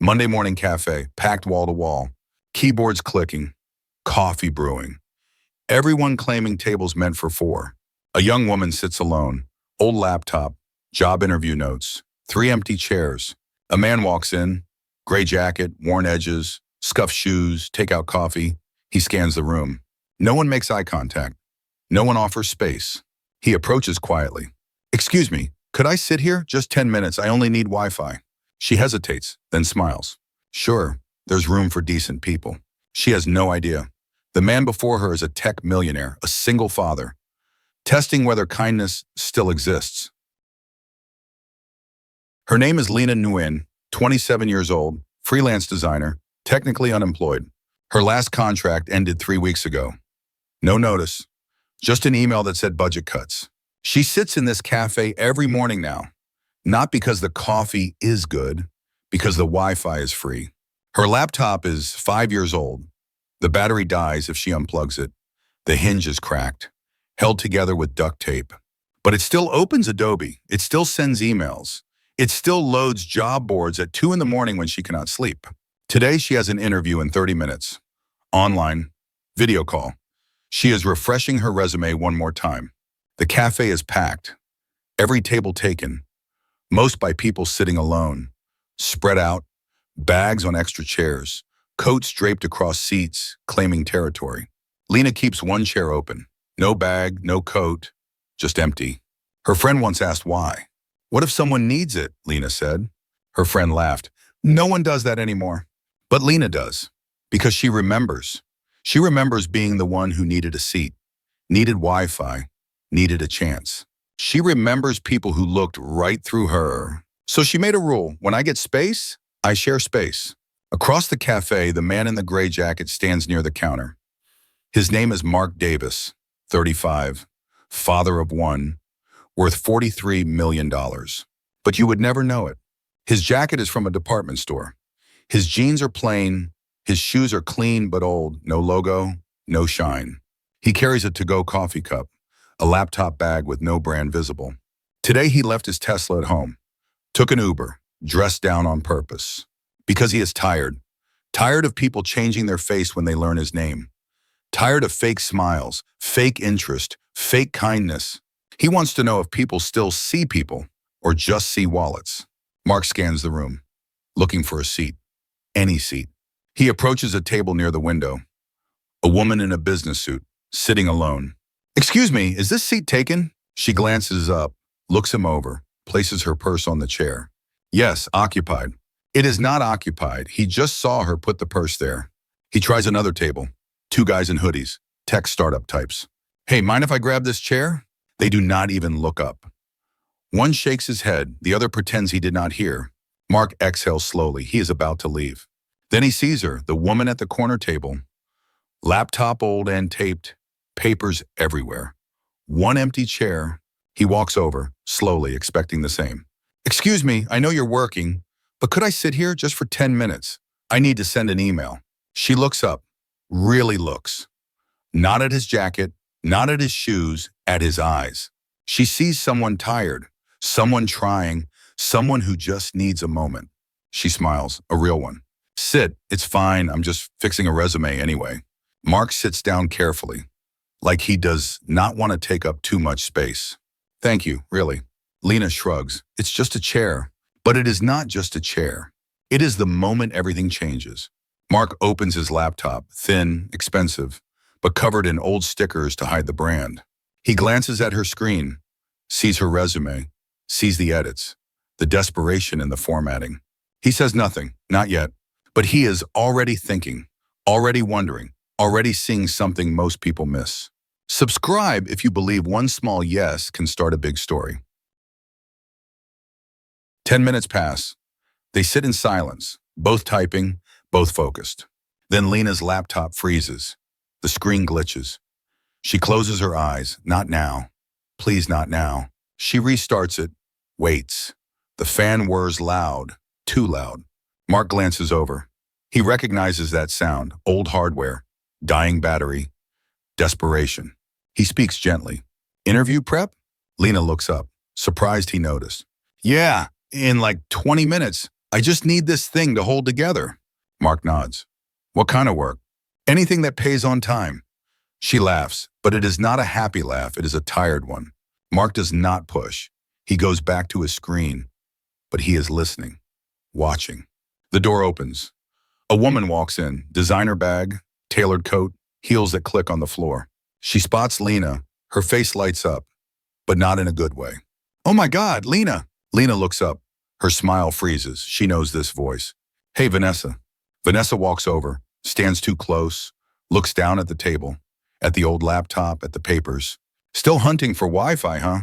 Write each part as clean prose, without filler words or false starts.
Monday morning cafe, packed wall to wall, keyboards clicking, coffee brewing. Everyone claiming tables meant for four. A young woman sits alone, old laptop, job interview notes, three empty chairs. A man walks in, gray jacket, worn edges, scuffed shoes, takeout coffee. He scans the room. No one makes eye contact. No one offers space. He approaches quietly. "Excuse me, could I sit here? Just 10 minutes. I only need Wi-Fi." She hesitates, then smiles. Sure, there's room for decent people. She has no idea. The man before her is a tech millionaire, a single father, testing whether kindness still exists. Her name is Lena, 27 years old, freelance designer, technically unemployed. Her last contract ended 3 weeks ago. No notice, just an email that said budget cuts. She sits in this cafe every morning now, not because the coffee is good, because the Wi-Fi is free. Her laptop is 5 years old. The battery dies if she unplugs it. The hinge is cracked, held together with duct tape. But it still opens Adobe. It still sends emails. It still loads job boards at 2 in the morning when she cannot sleep. Today, she has an interview in 30 minutes. Online, video call. She is refreshing her resume one more time. The cafe is packed. Every table taken. Most by people sitting alone. Spread out, bags on extra chairs. Coats draped across seats, claiming territory. Lena keeps one chair open. No bag, no coat, just empty. Her friend once asked why. "What if someone needs it?" Lena said. Her friend laughed. "No one does that anymore." But Lena does, because she remembers. She remembers being the one who needed a seat, needed Wi-Fi, needed a chance. She remembers people who looked right through her. So she made a rule. When I get space, I share space. Across the cafe, the man in the gray jacket stands near the counter. His name is Mark Davis, 35, father of one, worth $43 million. But you would never know it. His jacket is from a department store. His jeans are plain. His shoes are clean but old. No logo, no shine. He carries a to-go coffee cup, a laptop bag with no brand visible. Today he left his Tesla at home, took an Uber, dressed down on purpose. Because he is tired. Tired of people changing their face when they learn his name. Tired of fake smiles, fake interest, fake kindness. He wants to know if people still see people or just see wallets. Mark scans the room, looking for a seat. Any seat. He approaches a table near the window. A woman in a business suit, sitting alone. "Excuse me, is this seat taken?" She glances up, looks him over, places her purse on the chair. "Yes, occupied." It is not occupied. He just saw her put the purse there. He tries another table. 2 guys in hoodies, tech startup types. "Hey, mind if I grab this chair?" They do not even look up. One shakes his head. The other pretends he did not hear. Mark exhales slowly. He is about to leave. Then he sees her, the woman at the corner table. Laptop old and taped, papers everywhere. One empty chair. He walks over, slowly, expecting the same. "Excuse me, I know you're working, but could I sit here just for 10 minutes? I need to send an email." She looks up, really looks. Not at his jacket, not at his shoes, at his eyes. She sees someone tired, someone trying, someone who just needs a moment. She smiles, a real one. "Sit, it's fine, I'm just fixing a resume anyway." Mark sits down carefully, like he does not want to take up too much space. "Thank you, really." Lena shrugs. "It's just a chair." But it is not just a chair. It is the moment everything changes. Mark opens his laptop, thin, expensive, but covered in old stickers to hide the brand. He glances at her screen, sees her resume, sees the edits, the desperation in the formatting. He says nothing, not yet, but he is already thinking, already wondering, already seeing something most people miss. Subscribe if you believe one small yes can start a big story. 10 minutes pass. They sit in silence, both typing, both focused. Then Lena's laptop freezes. The screen glitches. She closes her eyes. Not now. Please, not now. She restarts it, waits. The fan whirs loud, too loud. Mark glances over. He recognizes that sound, old hardware, dying battery, desperation. He speaks gently. "Interview prep?" Lena looks up, surprised he noticed. "Yeah, in like 20 minutes. I just need this thing to hold together. Mark nods. What kind of work? Anything that pays on time. She laughs, but it is not a happy laugh, it is a tired one. Mark does not push. He goes back to his screen, but he is listening, watching. The door opens. A woman walks in, designer bag, tailored coat, heels that click on the floor. She spots Lena. Her face lights up, but not in a good way. Oh my God, Lena! Lena looks up. Her smile freezes. She knows this voice. Hey, Vanessa. Vanessa walks over, stands too close, looks down at the table, at the old laptop, at the papers. Still hunting for Wi-Fi, huh?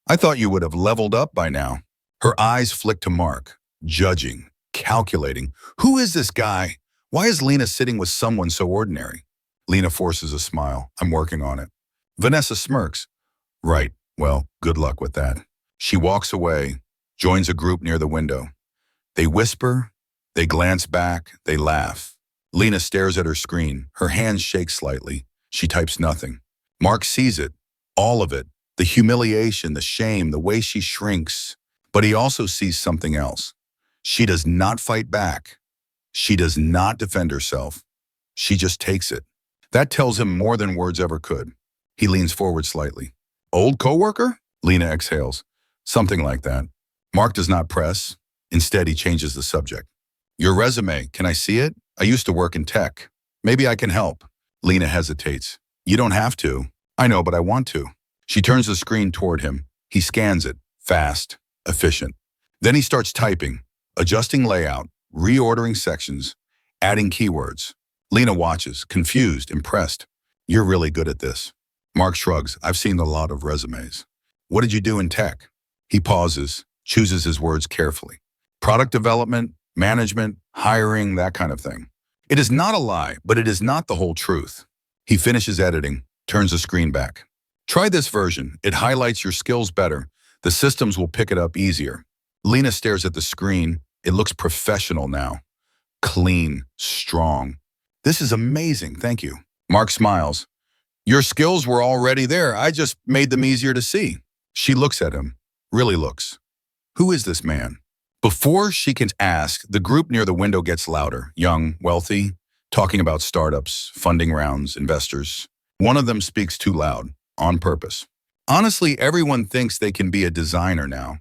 I thought you would have leveled up by now. Her eyes flick to Mark, judging, calculating. Who is this guy? Why is Lena sitting with someone so ordinary? Lena forces a smile. I'm working on it. Vanessa smirks. Right. Well, good luck with that. She walks away, joins a group near the window. They whisper, they glance back, they laugh. Lena stares at her screen. Her hands shake slightly. She types nothing. Mark sees it, all of it, the humiliation, the shame, the way she shrinks. But he also sees something else. She does not fight back. She does not defend herself. She just takes it. That tells him more than words ever could. He leans forward slightly. Old coworker? Lena exhales. Something like that. Mark does not press. Instead, he changes the subject. Your resume, can I see it? I used to work in tech. Maybe I can help. Lena hesitates. You don't have to. I know, but I want to. She turns the screen toward him. He scans it. Fast. Efficient. Then he starts typing, adjusting layout, reordering sections, adding keywords. Lena watches, confused, impressed. You're really good at this. Mark shrugs. I've seen a lot of resumes. What did you do in tech? He pauses, chooses his words carefully. Product development, management, hiring, that kind of thing. It is not a lie, but it is not the whole truth. He finishes editing, turns the screen back. Try this version. It highlights your skills better. The systems will pick it up easier. Lena stares at the screen. It looks professional now. Clean, strong. This is amazing, thank you. Mark smiles. Your skills were already there. I just made them easier to see. She looks at him, really looks. Who is this man? Before she can ask, the group near the window gets louder, young, wealthy, talking about startups, funding rounds, investors. One of them speaks too loud, on purpose. Honestly, everyone thinks they can be a designer now.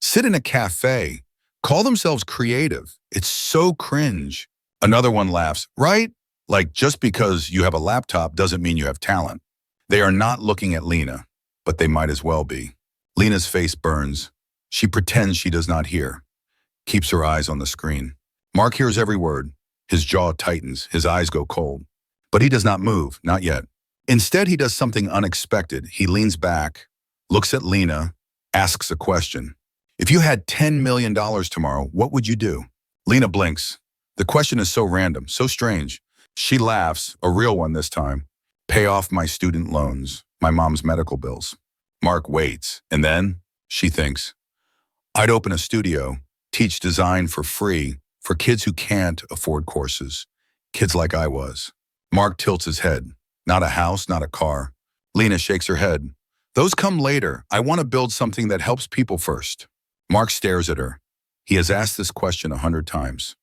Sit in a cafe, call themselves creative. It's so cringe. Another one laughs, right? Like just because you have a laptop doesn't mean you have talent. They are not looking at Lena, but they might as well be. Lena's face burns. She pretends she does not hear, keeps her eyes on the screen. Mark hears every word. His jaw tightens, his eyes go cold. But he does not move, not yet. Instead, he does something unexpected. He leans back, looks at Lena, asks a question. If you had $10 million tomorrow, what would you do? Lena blinks. The question is so random, so strange. She laughs, a real one this time. Pay off my student loans, my mom's medical bills. Mark waits, and then she thinks, I'd open a studio, teach design for free for kids who can't afford courses, kids like I was. Mark tilts his head. Not a house, not a car. Lena shakes her head. Those come later. I want to build something that helps people first. Mark stares at her. He has asked this question 100 times.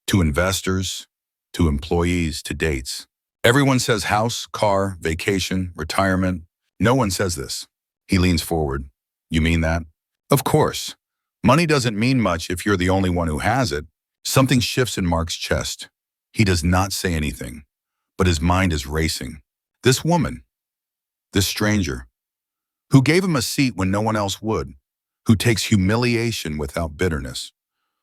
To investors, to employees, to dates. Everyone says house, car, vacation, retirement. No one says this. He leans forward. You mean that? Of course. Money doesn't mean much if you're the only one who has it. Something shifts in Mark's chest. He does not say anything, but his mind is racing. This woman, this stranger, who gave him a seat when no one else would, who takes humiliation without bitterness,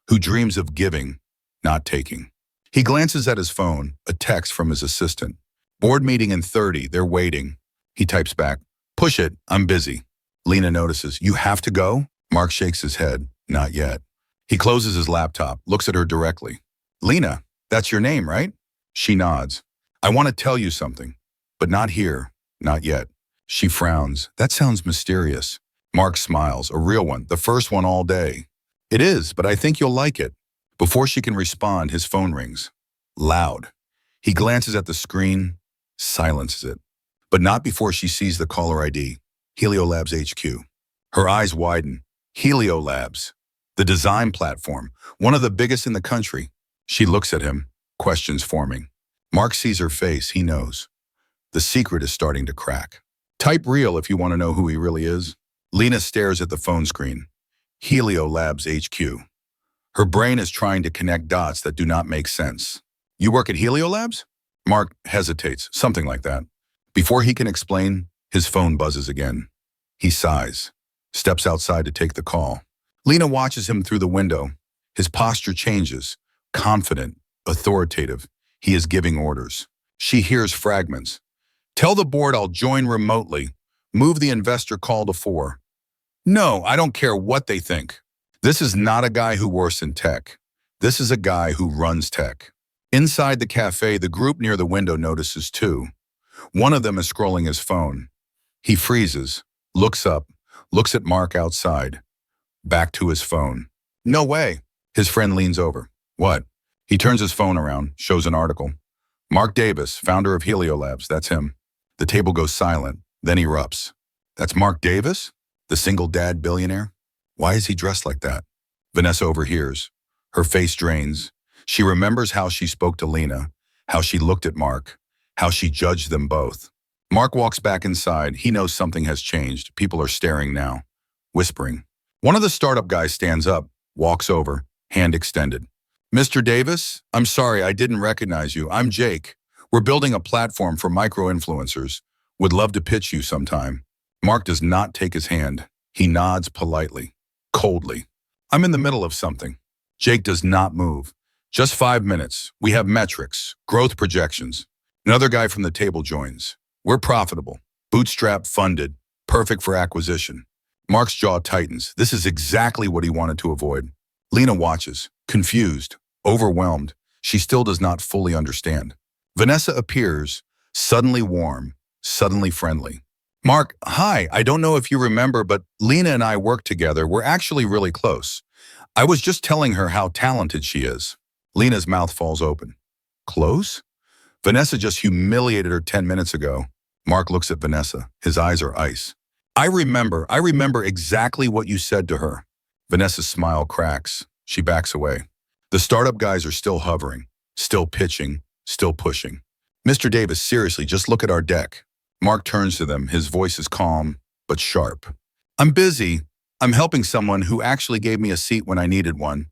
who dreams of giving, not taking. He glances at his phone, a text from his assistant. Board meeting in 30, they're waiting. He types back, push it, I'm busy. Lena notices, you have to go? Mark shakes his head, not yet. He closes his laptop, looks at her directly. Lena, that's your name, right? She nods. I want to tell you something, but not here, not yet. She frowns. That sounds mysterious. Mark smiles, a real one, the first one all day. It is, but I think you'll like it. Before she can respond, his phone rings. Loud. He glances at the screen, silences it. But not before she sees the caller ID, Heliolabs HQ. Her eyes widen. Heliolabs. The design platform, one of the biggest in the country. She looks at him, questions forming. Mark sees her face, he knows. The secret is starting to crack. Type real if you want to know who he really is. Lena stares at the phone screen. Helio Labs HQ. Her brain is trying to connect dots that do not make sense. You work at Helio Labs? Mark hesitates, something like that. Before he can explain, his phone buzzes again. He sighs, steps outside to take the call. Lena watches him through the window. His posture changes, confident, authoritative. He is giving orders. She hears fragments. Tell the board I'll join remotely. Move the investor call to 4. No, I don't care what they think. This is not a guy who works in tech. This is a guy who runs tech. Inside the cafe, the group near the window notices two. One of them is scrolling his phone. He freezes, looks up, looks at Mark outside. Back to his phone. No way. His friend leans over. What? He turns his phone around, shows an article. Mark Davis, founder of Helio Labs, that's him. The table goes silent, then erupts. That's Mark Davis? The single dad billionaire? Why is he dressed like that? Vanessa overhears. Her face drains. She remembers how she spoke to Lena, how she looked at Mark, how she judged them both. Mark walks back inside. He knows something has changed. People are staring now, whispering. One of the startup guys stands up, walks over, hand extended. Mr. Davis, I'm sorry, I didn't recognize you. I'm Jake. We're building a platform for micro-influencers. Would love to pitch you sometime. Mark does not take his hand. He nods politely, coldly. I'm in the middle of something. Jake does not move. Just 5 minutes. We have metrics, growth projections. Another guy from the table joins. We're profitable, bootstrap funded, perfect for acquisition. Mark's jaw tightens. This is exactly what he wanted to avoid. Lena watches, confused, overwhelmed. She still does not fully understand. Vanessa appears, suddenly warm, suddenly friendly. Mark, hi, I don't know if you remember, but Lena and I work together. We're actually really close. I was just telling her how talented she is. Lena's mouth falls open. Close? Vanessa just humiliated her 10 minutes ago. Mark looks at Vanessa. His eyes are ice. I remember exactly what you said to her. Vanessa's smile cracks. She backs away. The startup guys are still hovering, still pitching, still pushing. Mr. Davis, seriously, just look at our deck. Mark turns to them. His voice is calm, but sharp. I'm busy. I'm helping someone who actually gave me a seat when I needed one,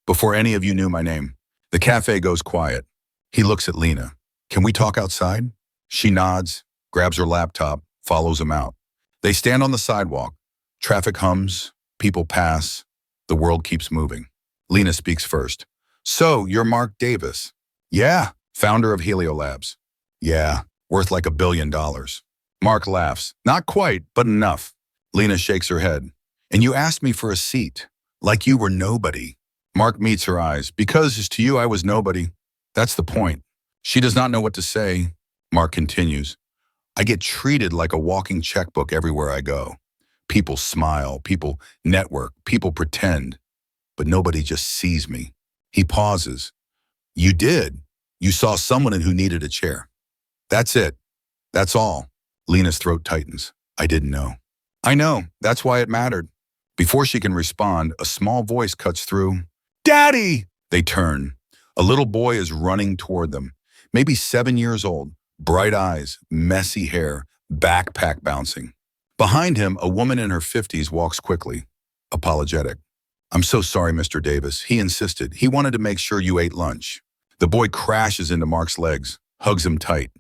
before any of you knew my name. The cafe goes quiet. He looks at Lena. Can we talk outside? She nods, grabs her laptop, follows him out. They stand on the sidewalk. Traffic hums, people pass. The world keeps moving. Lena speaks first. So, you're Mark Davis? Yeah, founder of Helio Labs. Yeah, worth like $1 billion. Mark laughs. Not quite, but enough. Lena shakes her head. And you asked me for a seat, like you were nobody. Mark meets her eyes. Because to you I was nobody. That's the point. She does not know what to say. Mark continues. I get treated like a walking checkbook everywhere I go. People smile, people network, people pretend, but nobody just sees me. He pauses. You did. You saw someone who needed a chair. That's it. That's all. Lena's throat tightens. I didn't know. I know. That's why it mattered. Before she can respond, a small voice cuts through. Daddy! They turn. A little boy is running toward them, maybe 7 years old. Bright eyes, messy hair, backpack bouncing. Behind him, a woman in her 50s walks quickly, apologetic. I'm so sorry, Mr. Davis. He insisted. He wanted to make sure you ate lunch. The boy crashes into Mark's legs, hugs him tight.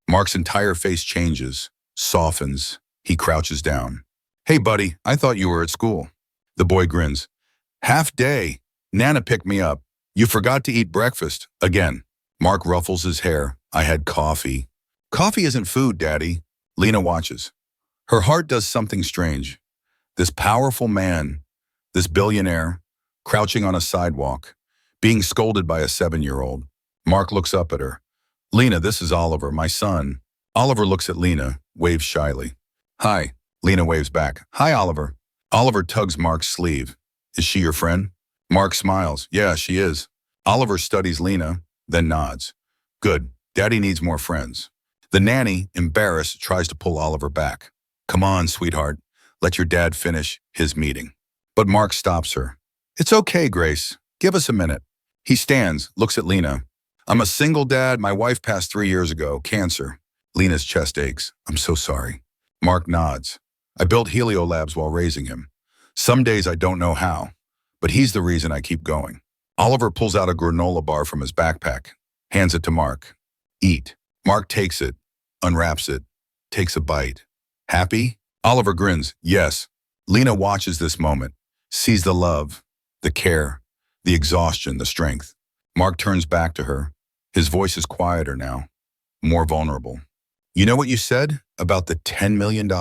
Mark's entire face changes, softens. He crouches down. Hey, buddy, I thought you were at school. The boy grins. Half day. Nana picked me up. You forgot to eat breakfast. Again. Mark ruffles his hair. I had coffee. Coffee isn't food, Daddy. Lena watches. Her heart does something strange. This powerful man, this billionaire, crouching on a sidewalk, being scolded by a 7-year-old. Mark looks up at her. Lena, this is Oliver, my son. Oliver looks at Lena, waves shyly. Hi. Lena waves back. Hi, Oliver. Oliver tugs Mark's sleeve. Is she your friend? Mark smiles. Yeah, she is. Oliver studies Lena, then nods. Good. Daddy needs more friends. The nanny, embarrassed, tries to pull Oliver back. Come on, sweetheart. Let your dad finish his meeting. But Mark stops her. It's okay, Grace. Give us a minute. He stands, looks at Lena. I'm a single dad. My wife passed 3 years ago, cancer. Lena's chest aches. I'm so sorry. Mark nods. I built Helio Labs while raising him. Some days I don't know how, but he's the reason I keep going. Oliver pulls out a granola bar from his backpack, hands it to Mark. Eat. Mark takes it, unwraps it, takes a bite. Happy? Oliver grins. Yes. Lena watches this moment, sees the love, the care, the exhaustion, the strength. Mark turns back to her. His voice is quieter now, more vulnerable. You know what you said about the $10 million?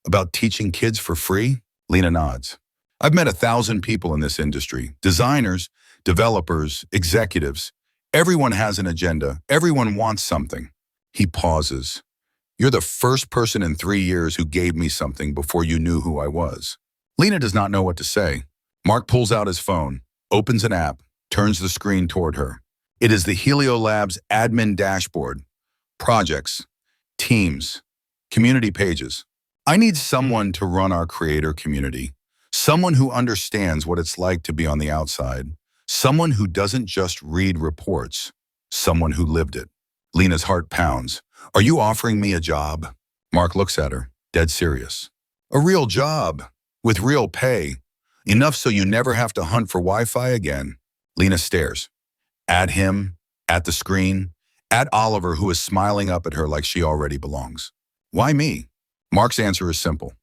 About teaching kids for free? Lena nods. I've met 1,000 people in this industry. Designers, developers, executives. Everyone has an agenda. Everyone wants something. He pauses. You're the first person in 3 years who gave me something before you knew who I was. Lena does not know what to say. Mark pulls out his phone, opens an app, turns the screen toward her. It is the Helio Labs admin dashboard. Projects, teams, community pages. I need someone to run our creator community. Someone who understands what it's like to be on the outside. Someone who doesn't just read reports. Someone who lived it. Lena's heart pounds. Are you offering me a job? Mark looks at her, dead serious. A real job, with real pay. Enough so you never have to hunt for Wi-Fi again. Lena stares. At him, at the screen, at Oliver, who is smiling up at her like she already belongs. Why me? Mark's answer is simple.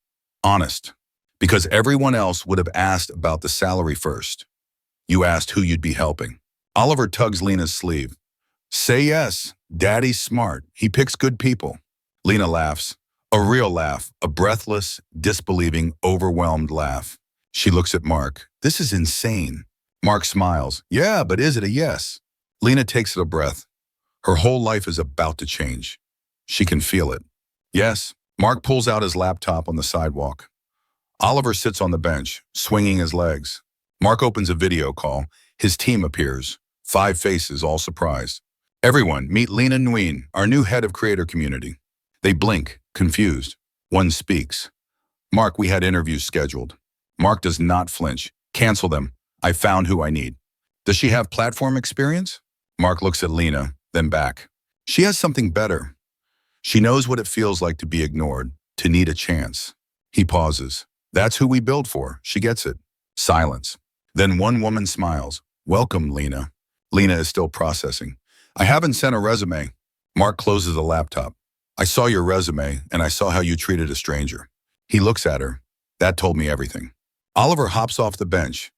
Honest. Because everyone else would have asked about the salary first. You asked who you'd be helping. Oliver tugs Lena's sleeve. Say yes. Daddy's smart. He picks good people. Lena laughs. A real laugh. A breathless, disbelieving, overwhelmed laugh. She looks at Mark. This is insane. Mark smiles. Yeah, but is it a yes? Lena takes a breath. Her whole life is about to change. She can feel it. Yes. Mark pulls out his laptop on the sidewalk. Oliver sits on the bench, swinging his legs. Mark opens a video call. His team appears. 5 faces, all surprised. Everyone, meet Lena Nguyen, our new head of creator community. They blink, confused. One speaks. Mark, we had interviews scheduled. Mark does not flinch. Cancel them. I found who I need. Does she have platform experience? Mark looks at Lena, then back. She has something better. She knows what it feels like to be ignored, to need a chance. He pauses. That's who we build for. She gets it. Silence. Then one woman smiles. Welcome, Lena. Lena is still processing. I haven't sent a resume. Mark closes the laptop. I saw your resume, and I saw how you treated a stranger. He looks at her. That told me everything. Oliver hops off the bench,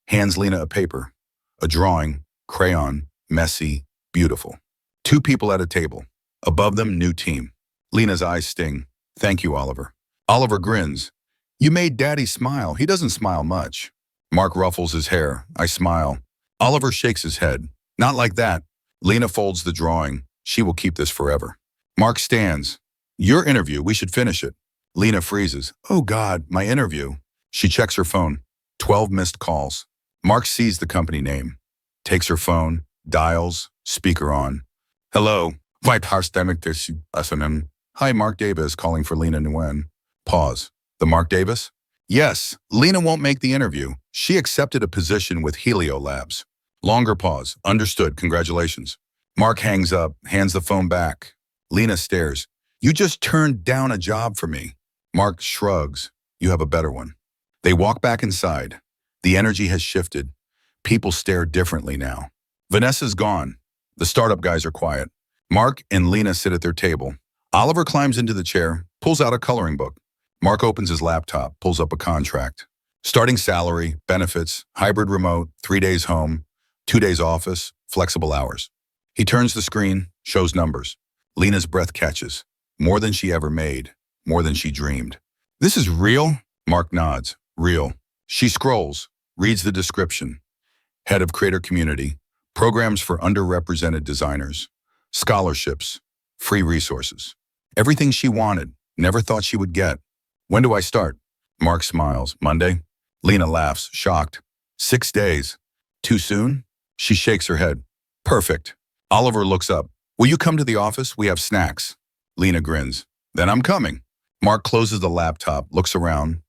hands Lena a paper. A drawing, crayon, messy, beautiful. 2 people at a table. Above them, new team. Lena's eyes sting. Thank you, Oliver. Oliver grins. You made Daddy smile. He doesn't smile much. Mark ruffles his hair. I smile. Oliver shakes his head. Not like that. Lena folds the drawing. She will keep this forever. Mark stands. Your interview. We should finish it. Lena freezes. Oh God, my interview. She checks her phone. 12 missed calls. Mark sees the company name. Takes her phone. Dials. Speaker on. Hello. Hi, Mark Davis calling for Lena Nguyen. Pause. The Mark Davis? Yes, Lena won't make the interview. She accepted a position with Helio Labs. Longer pause. Understood. Congratulations. Mark hangs up, hands the phone back. Lena stares. You just turned down a job for me. Mark shrugs. You have a better one. They walk back inside. The energy has shifted. People stare differently now. Vanessa's gone. The startup guys are quiet. Mark and Lena sit at their table. Oliver climbs into the chair, pulls out a coloring book. Mark opens his laptop, pulls up a contract. Starting salary, benefits, hybrid remote, 3 days home, 2 days office, flexible hours. He turns the screen, shows numbers. Lena's breath catches. More than she ever made, more than she dreamed. This is real? Mark nods. Real. She scrolls, reads the description. Head of creator community, programs for underrepresented designers, scholarships, free resources. Everything she wanted, never thought she would get. When do I start? Mark smiles. Monday? Lena laughs, shocked. 6 days. Too soon? She shakes her head. Perfect. Oliver looks up. Will you come to the office? We have snacks. Lena grins. Then I'm coming. Mark closes the laptop, looks around.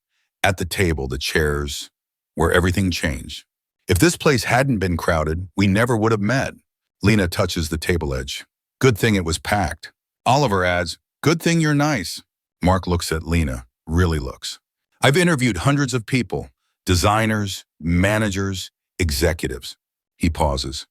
At the table, the chairs, where everything changed. If this place hadn't been crowded, we never would have met. Lena touches the table edge. Good thing it was packed. Oliver adds, good thing you're nice. Mark looks at Lena, really looks. I've interviewed hundreds of people, designers, managers, executives. He pauses.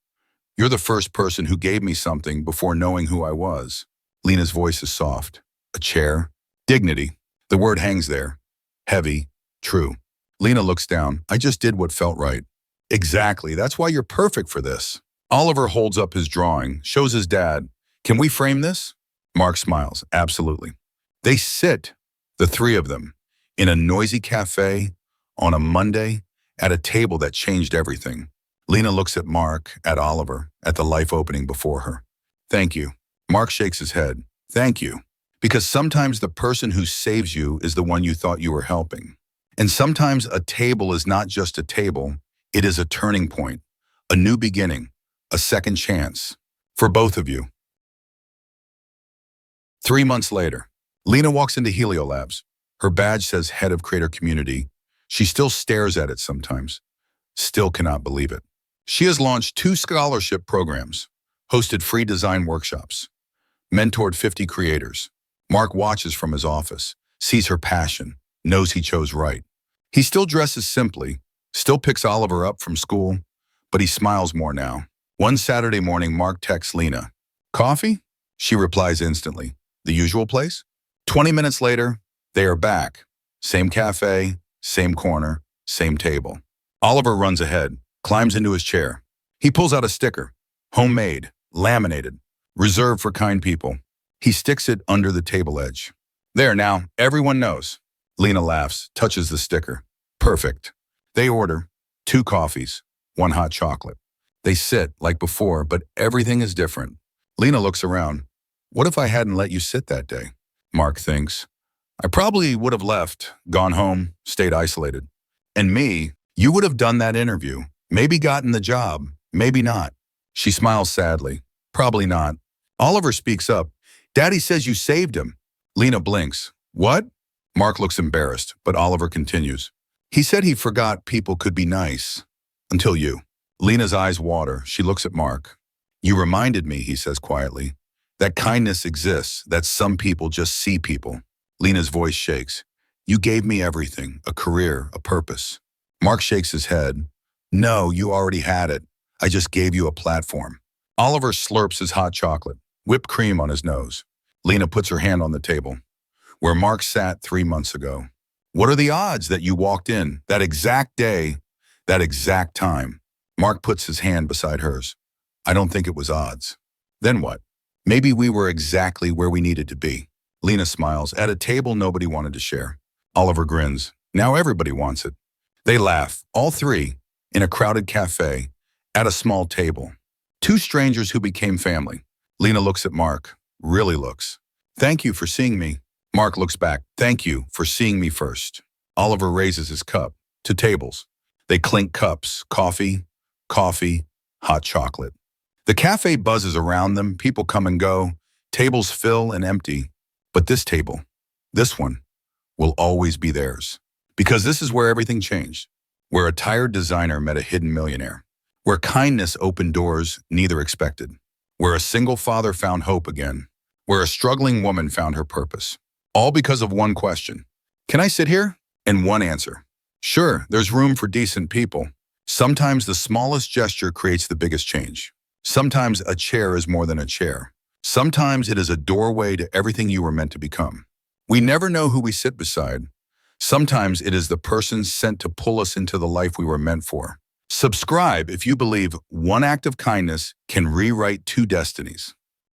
You're the first person who gave me something before knowing who I was. Lena's voice is soft. A chair. Dignity. The word hangs there. Heavy. True. Lena looks down. I just did what felt right. Exactly. That's why you're perfect for this. Oliver holds up his drawing, shows his dad. Can we frame this? Mark smiles. Absolutely. They sit, the three of them, in a noisy cafe on a Monday at a table that changed everything. Lena looks at Mark, at Oliver, at the life opening before her. Thank you. Mark shakes his head. Thank you. Because sometimes the person who saves you is the one you thought you were helping. And sometimes a table is not just a table, it is a turning point, a new beginning, a second chance. For both of you. 3 months later, Lena walks into Heliolabs. Her badge says Head of Creator Community. She still stares at it sometimes. Still cannot believe it. She has launched 2 scholarship programs, hosted free design workshops, mentored 50 creators. Mark watches from his office, sees her passion, knows he chose right. He still dresses simply, still picks Oliver up from school, but he smiles more now. One Saturday morning, Mark texts Lena. Coffee? She replies instantly. The usual place? 20 minutes later, they are back. Same cafe, same corner, same table. Oliver runs ahead, climbs into his chair. He pulls out a sticker. Homemade, laminated, reserved for kind people. He sticks it under the table edge. There now, everyone knows. Lena laughs, touches the sticker. Perfect. They order 2 coffees, 1 hot chocolate. They sit like before, but everything is different. Lena looks around. What if I hadn't let you sit that day? Mark thinks. I probably would have left, gone home, stayed isolated. And me, you would have done that interview, maybe gotten the job, maybe not. She smiles sadly. Probably not. Oliver speaks up. Daddy says you saved him. Lena blinks. What? Mark looks embarrassed, but Oliver continues. He said he forgot people could be nice. Until you. Lena's eyes water. She looks at Mark. You reminded me, he says quietly, that kindness exists, that some people just see people. Lena's voice shakes. You gave me everything, a career, a purpose. Mark shakes his head. No, you already had it. I just gave you a platform. Oliver slurps his hot chocolate, whipped cream on his nose. Lena puts her hand on the table. Where Mark sat 3 months ago. What are the odds that you walked in that exact day, that exact time? Mark puts his hand beside hers. I don't think it was odds. Then what? Maybe we were exactly where we needed to be. Lena smiles. At a table nobody wanted to share. Oliver grins. Now everybody wants it. They laugh, all 3, in a crowded cafe, at a small table. 2 strangers who became family. Lena looks at Mark. Really looks. Thank you for seeing me. Mark looks back. Thank you for seeing me first. Oliver raises his cup. To tables. They clink cups. Coffee, hot chocolate. The cafe buzzes around them. People come and go. Tables fill and empty. But this table, this one, will always be theirs. Because this is where everything changed. Where a tired designer met a hidden millionaire. Where kindness opened doors neither expected. Where a single father found hope again. Where a struggling woman found her purpose. All because of one question. Can I sit here? And one answer. Sure, there's room for decent people. Sometimes the smallest gesture creates the biggest change. Sometimes a chair is more than a chair. Sometimes it is a doorway to everything you were meant to become. We never know who we sit beside. Sometimes it is the person sent to pull us into the life we were meant for. Subscribe if you believe one act of kindness can rewrite 2 destinies.